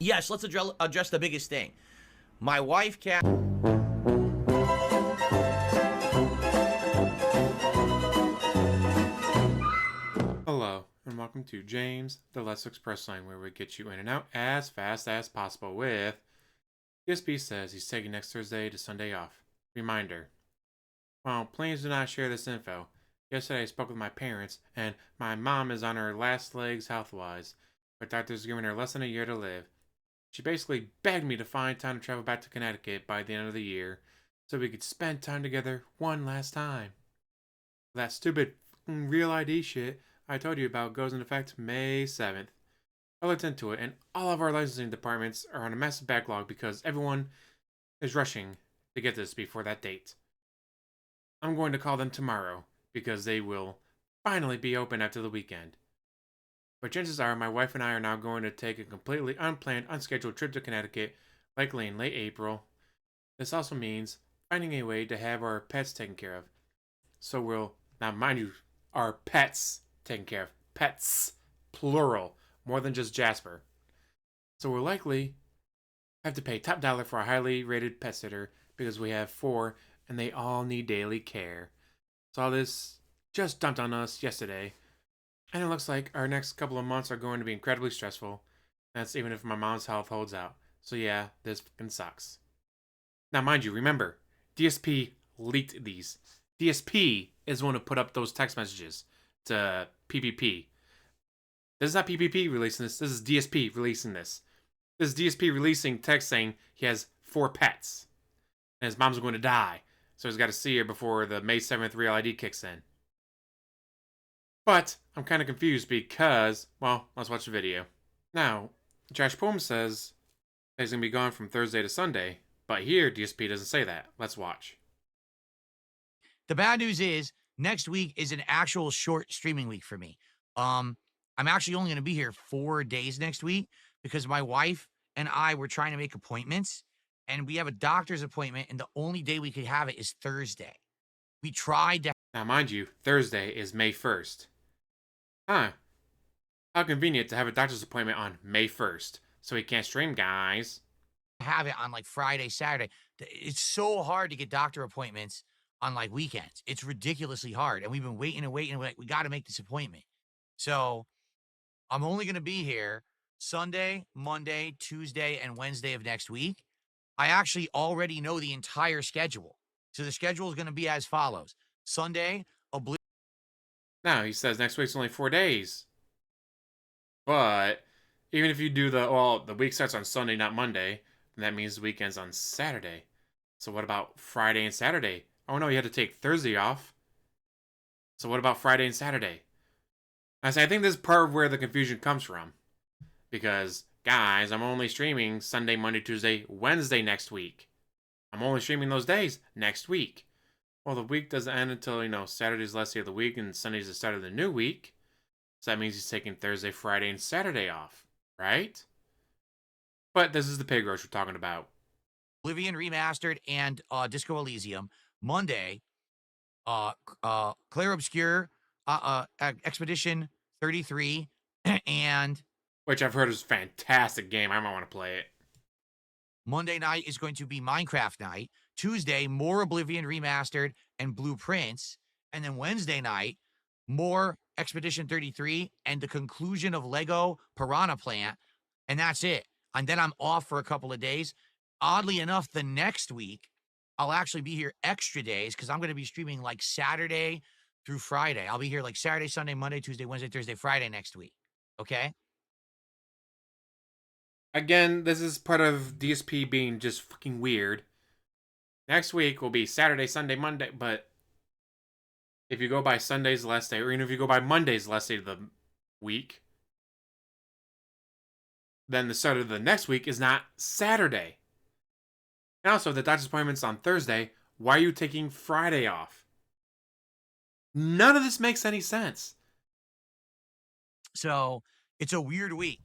Yes, let's address the biggest thing. My wife can't. Hello, and welcome to James, the Let's Express line, where we get you in and out as fast as possible with DSP says he's taking next Thursday to Sunday off. Reminder. Well, please do not share this info. Yesterday I spoke with my parents, and my mom is on her last legs health-wise, but doctors giving her less than a year to live. She basically begged me to find time to travel back to Connecticut by the end of the year, so we could spend time together one last time. That stupid Real ID shit I told you about goes into effect May 7th. I looked into it, and all of our licensing departments are on a massive backlog because everyone is rushing to get this before that date. I'm going to call them tomorrow because they will finally be open after the weekend. But chances are my wife and I are now going to take a completely unplanned, unscheduled trip to Connecticut, likely in late April. This also means finding a way to have our pets taken care of. So we'll, now mind you, our pets taken care of. Pets, plural, more than just Jasper. So we'll likely have to pay top dollar for a highly rated pet sitter because we have 4 and they all need daily care. So all this just dumped on us yesterday. And it looks like our next couple of months are going to be incredibly stressful. That's even if my mom's health holds out. So yeah, this fucking sucks. Now mind you, remember, DSP leaked these. DSP is the one who put up those text messages to PPP. This is not PPP releasing this. This is DSP releasing this. This is DSP releasing text saying he has 4 pets. And his mom's going to die. So he's got to see her before the May 7th Real ID kicks in. But I'm kind of confused because, well, let's watch the video. Now, Josh Poem says he's going to be gone from Thursday to Sunday. But here, DSP doesn't say that. Let's watch. The bad news is next week is an actual short streaming week for me. I'm actually only going to be here 4 days next week because my wife and I were trying to make appointments and we have a doctor's appointment and the only day we could have it is Thursday. We tried to. Now, mind you, Thursday is May 1st. Huh. How convenient to have a doctor's appointment on May 1st. So he can't stream, guys. Have it on like Friday, Saturday. It's so hard to get doctor appointments on like weekends. It's ridiculously hard. And we've been waiting and waiting. We're like, we got to make this appointment. So I'm only going to be here Sunday, Monday, Tuesday, and Wednesday of next week. I actually already know the entire schedule. So the schedule is going to be as follows. Sunday, Now, he says next week's only 4 days. But even if you do the week starts on Sunday, not Monday, then that means the weekend's on Saturday. So what about Friday and Saturday? Oh no, you had to take Thursday off. So what about Friday and Saturday? I think this is part of where the confusion comes from. Because, guys, I'm only streaming Sunday, Monday, Tuesday, Wednesday next week. I'm only streaming those days next week. Well, the week doesn't end until, Saturday's the last day of the week and Sunday's the start of the new week. So that means he's taking Thursday, Friday, and Saturday off, right? But this is the pig roast we're talking about. Oblivion Remastered and Disco Elysium. Monday, Clair Obscure, Expedition 33, and... Which I've heard is a fantastic game. I might want to play it. Monday night is going to be Minecraft night. Tuesday, more Oblivion Remastered and Blueprints. And then Wednesday night, more Expedition 33 and the conclusion of Lego Piranha Plant. And that's it. And then I'm off for a couple of days. Oddly enough, the next week, I'll actually be here extra days because I'm going to be streaming like Saturday through Friday. I'll be here like Saturday, Sunday, Monday, Tuesday, Wednesday, Thursday, Friday next week. Okay? Again, this is part of DSP being just fucking weird. Next week will be Saturday, Sunday, Monday, but if you go by Sunday's last day, or even if you go by Monday's last day of the week, then the start of the next week is not Saturday. And also, if the doctor's appointment's on Thursday, why are you taking Friday off? None of this makes any sense. So, it's a weird week.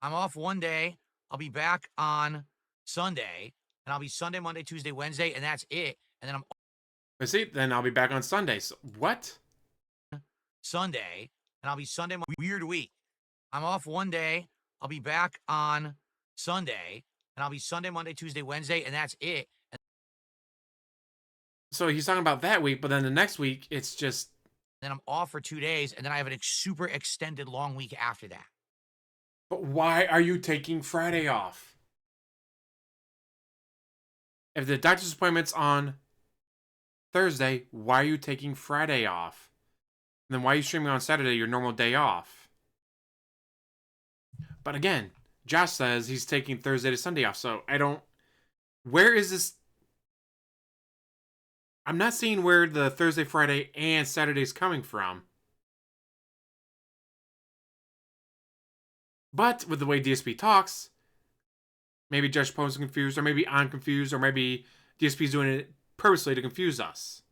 I'm off one day. I'll be back on Sunday. And I'll be Sunday, Monday, Tuesday, Wednesday, and that's it. And then I'm... But see, then I'll be back on Sunday. So, what? Sunday. And I'll be Sunday, weird week. I'm off one day. I'll be back on Sunday, and I'll be Sunday, Monday, Tuesday, Wednesday, and that's it. And So he's talking about that week, but then the next week it's just. then I'm off for 2 days, and then I have a super extended long week after that. But why are you taking Friday off? If the doctor's appointment's on Thursday, why are you taking Friday off? And then why are you streaming on Saturday, your normal day off? But again, Josh says he's taking Thursday to Sunday off, so I don't. Where is this? I'm not seeing where the Thursday, Friday, and Saturday is coming from. But with the way DSP talks, maybe Josh Poe's confused, or maybe I'm confused, or maybe DSP's doing it purposely to confuse us.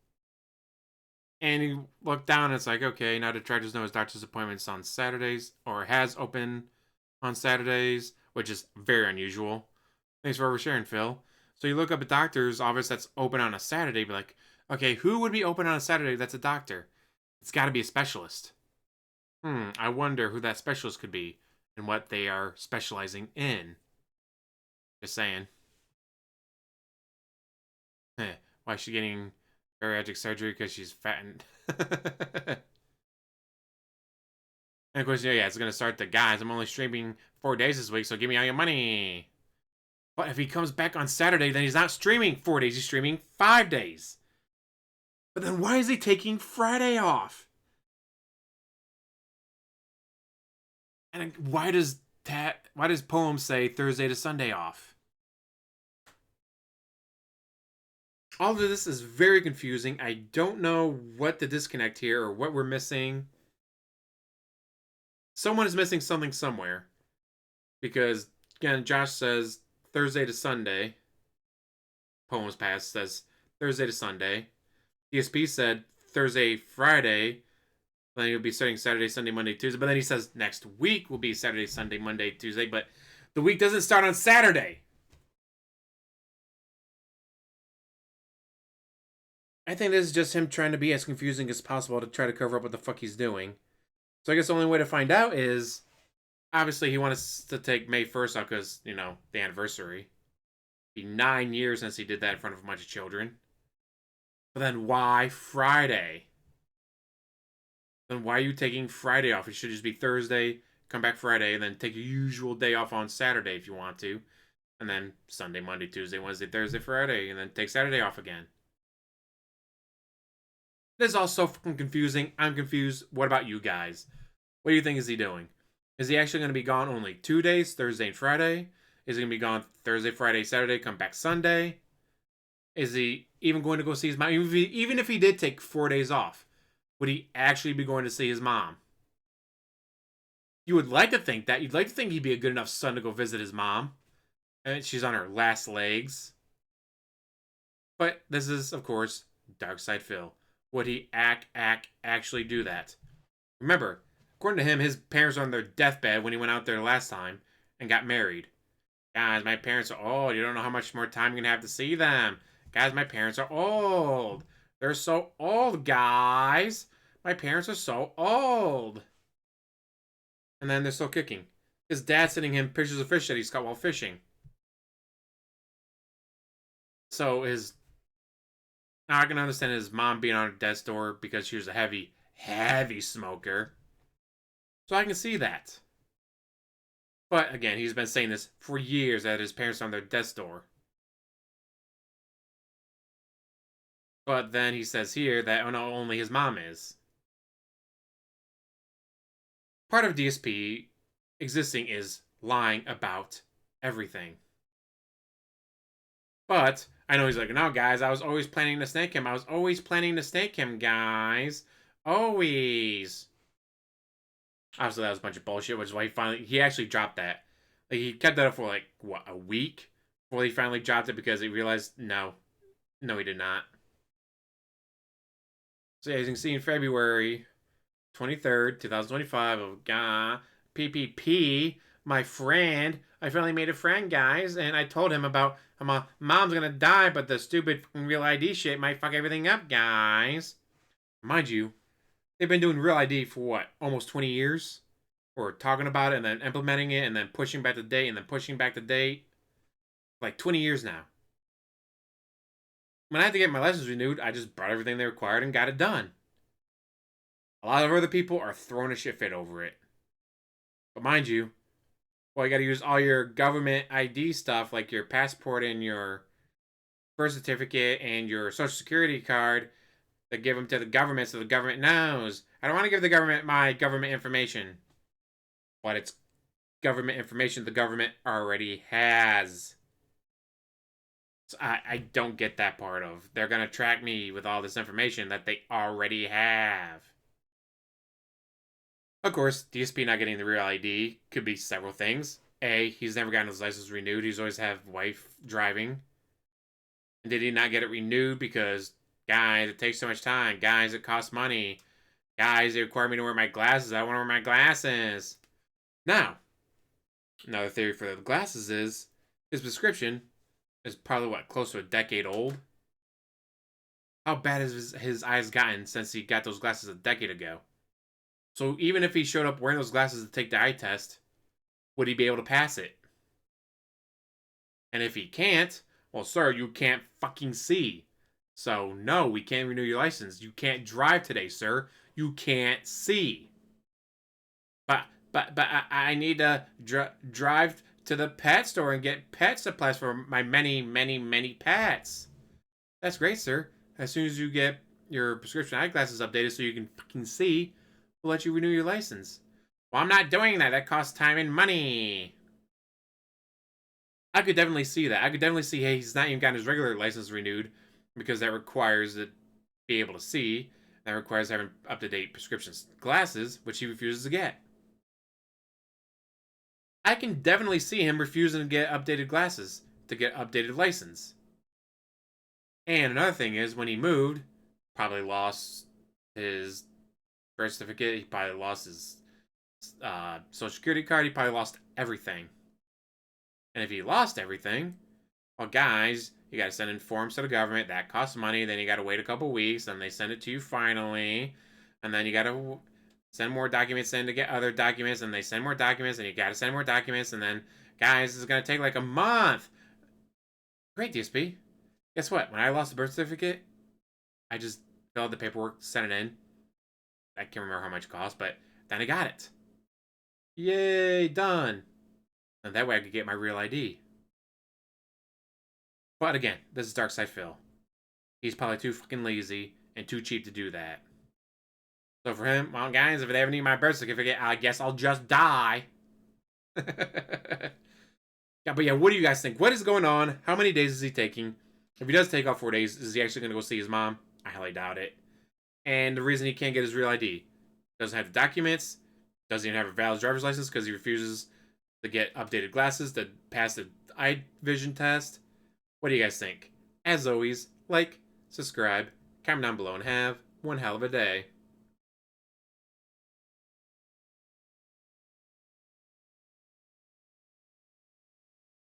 And you look down and it's like, okay, now the directors know his doctor's appointments on Saturdays, or has open on Saturdays, which is very unusual. Thanks for oversharing, Phil. So you look up a doctor's office that's open on a Saturday, be like, okay, who would be open on a Saturday that's a doctor? It's got to be a specialist. I wonder who that specialist could be and what they are specializing in. Just saying. Why is she getting bariatric surgery? Because she's fattened. And of course, yeah, it's going to start the guys. I'm only streaming 4 days this week, so give me all your money. But if he comes back on Saturday, then he's not streaming 4 days. He's streaming 5 days. But then why is he taking Friday off? And why does Poem say Thursday to Sunday off? All of this is very confusing. I don't know what the disconnect here or what we're missing. Someone is missing something somewhere. Because, again, Josh says Thursday to Sunday. Poems Past says Thursday to Sunday. DSP said Thursday, Friday. Then he'll be starting Saturday, Sunday, Monday, Tuesday. But then he says next week will be Saturday, Sunday, Monday, Tuesday. But the week doesn't start on Saturday. I think this is just him trying to be as confusing as possible to try to cover up what the fuck he's doing. So I guess the only way to find out is, obviously he wants to take May 1st off because, you know, the anniversary. It'd be 9 years since he did that in front of a bunch of children. But then why Friday? Then why are you taking Friday off? It should just be Thursday, come back Friday, and then take your usual day off on Saturday if you want to. And then Sunday, Monday, Tuesday, Wednesday, Thursday, Friday, and then take Saturday off again. This is all so fucking confusing. I'm confused. What about you guys? What do you think is he doing? Is he actually going to be gone only 2 days, Thursday and Friday? Is he going to be gone Thursday, Friday, Saturday, come back Sunday? Is he even going to go see his mom? Even if he did take 4 days off, would he actually be going to see his mom? You would like to think that. You'd like to think he'd be a good enough son to go visit his mom. And she's on her last legs. But this is, of course, Darkside Phil. Would he actually do that? Remember, according to him, his parents were on their deathbed when he went out there last time and got married. Guys, my parents are old. You don't know how much more time you're going to have to see them. Guys, my parents are old. They're so old, guys. My parents are so old. And then they're still kicking. His dad's sending him pictures of fish that he's caught while fishing. So now I can understand his mom being on death's door because she was a heavy smoker. So I can see that. But again, he's been saying this for years that his parents are on their death's door. But then he says here that no, only his mom is. Part of DSP existing is lying about everything. But I know he's like, no, guys, I was always planning to snake him. I was always planning to snake him, guys. Always. Obviously, that was a bunch of bullshit, which is why he actually dropped that. Like, he kept that up for, like, what, a week? Before he finally dropped it because he realized, no, he did not. So, yeah, as you can see in February 23rd, 2025, of PPP, my friend. I finally made a friend, guys, and I told him about how my mom's gonna die, but the stupid Real ID shit might fuck everything up, guys. Mind you, they've been doing Real ID for what, almost 20 years? or talking about it and then implementing it and then pushing back the date and then pushing back the date. Like 20 years now. When I had to get my license renewed, I just brought everything they required and got it done. A lot of other people are throwing a shit fit over it. But mind you, well, you gotta use all your government ID stuff, like your passport and your birth certificate and your social security card, to give them to the government so the government knows. I don't want to give the government my government information. But it's government information the government already has. So I don't get that part of. They're going to track me with all this information that they already have. Of course, DSP not getting the real ID could be several things. A, he's never gotten his license renewed. He's always had wife driving. And did he not get it renewed because, guys, it takes so much time. Guys, it costs money. Guys, they require me to wear my glasses. I want to wear my glasses. Now, another theory for the glasses is his prescription is probably, what, close to a decade old? How bad has his eyes gotten since he got those glasses a decade ago? So even if he showed up wearing those glasses to take the eye test, would he be able to pass it? And if he can't, well, sir, you can't fucking see. So, no, we can't renew your license. You can't drive today, sir. You can't see. But I need to drive to the pet store and get pet supplies for my many, many, many pets. That's great, sir. As soon as you get your prescription eyeglasses updated so you can fucking see, we'll let you renew your license. Well, I'm not doing that. That costs time and money. I could definitely see that. I could definitely see, hey, he's not even gotten his regular license renewed because that requires to be able to see. That requires having up-to-date prescription glasses, which he refuses to get. I can definitely see him refusing to get updated glasses to get updated license. And another thing is, when he moved, probably lost his birth certificate. He probably lost his social security card. He probably lost everything. And if he lost everything, well, guys, you got to send in forms to the government. That costs money. Then you got to wait a couple weeks. Then they send it to you finally. And then you got to send more documents in to get other documents. And they send more documents. And you got to send more documents. And then, guys, this is going to take like a month. Great, DSP. Guess what? When I lost the birth certificate, I just filled out the paperwork, sent it in. I can't remember how much it cost, but then I got it. Yay, done. And that way I could get my real ID. But again, this is Darkside Phil. He's probably too fucking lazy and too cheap to do that. So for him, well, guys, if they ever need my birth certificate, I guess I'll just die. Yeah, but yeah, what do you guys think? What is going on? How many days is he taking? If he does take off 4 days, is he actually going to go see his mom? I highly doubt it. And the reason he can't get his real ID, doesn't have the documents, doesn't even have a valid driver's license because he refuses to get updated glasses to pass the eye vision test. What do you guys think? As always, like, subscribe, comment down below, and have one hell of a day.